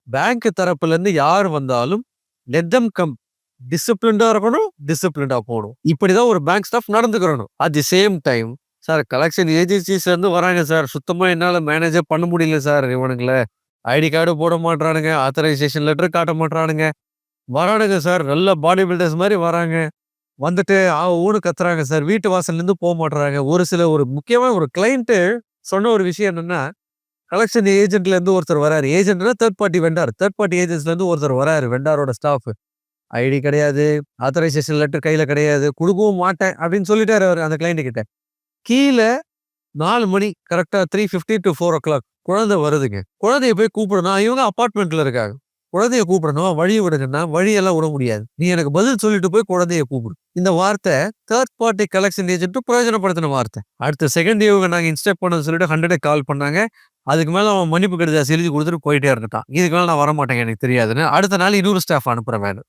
Bank தரப்புல இருந்து யார் வந்தாலும் லெட் தெம் கம். டிசிப்ளின்டா இருக்கணும், டிசிப்ளின்டா போகணும். இப்படிதான் ஒரு பேங்க் ஸ்டாஃப் நடந்துக்கிறணும். At the same time sir collection ஏஜென்சிஸ்ல இருந்து வராங்க சார். சுத்தமா என்னால மேனேஜே பண்ண முடியல சார் இவனுங்கள. ஐடி கார்டு போட மாட்றானுங்க, ஆத்தரைசேஷன் லெட்டர் காட்ட மாட்றானுங்க. வரானுங்க சார், நல்ல பாடி பில்டர்ஸ் மாரி வராங்க. வந்துட்டு ஊன்னு கத்துறாங்க சார். வீட்டு வாசல்ல இருந்து மாட்றாங்க. ஒரு முக்கியமான ஒரு கிளையண்ட் சொன்ன ஒரு விஷயம் என்னன்னா, கலெக்ஷன் ஏஜென்ட்ல இருந்து ஒருத்தர் வராரு. ஏஜென்ட்னா third party vendor. Third party ஏஜென்ட்ஸ்ல இருந்து ஒருத்தர் வராரு. வெண்டாரோட ஸ்டாஃப். ஐடி கிடையாது, ஆத்தரைசேஷன் லெட்டர் கையில கிடையாது, குடுக்கவும் மாட்டேன் அப்படின்னு சொல்லிட்டாரு அவரு அந்த கிளையண்ட் கிட்ட. கீழ 4 மணி கரெக்ட்டா 3:50 to 4:00 குழந்தை வருதுங்க. குழந்தைய போய் கூப்பிடணும். இவங்க அபார்ட்மெண்ட்ல இருக்காங்க. குழந்தைய கூப்பிடணும். வழி விடுங்கன்னா, வழியெல்லாம் விட முடியாது. நீ எனக்கு பதில் சொல்லிட்டு போய் குழந்தைய கூப்பிடு. இந்த வார்த்தை தேர்ட் பார்ட்டி கலெக்ஷன் ஏஜென்ட் பிரயோஜனப்படுத்தின வார்த்தை. அடுத்த செகண்ட் இவங்க நாங்க இன்ஸ்ட்ரக்ட் பண்ண சொல்லிட்டு 100 கால் பண்ணாங்க. அதுக்கு மேல அவன் மன்னிப்பு கடிதம் எழுதி கொடுத்துட்டு போயிட்டே இருந்துட்டான். இதுக்கு மேல நான் வரமாட்டேங்க எனக்கு தெரியாதுன்னு. அடுத்த நாள் இன்னொரு ஸ்டாஃப் அனுப்புறேன் வேணும்.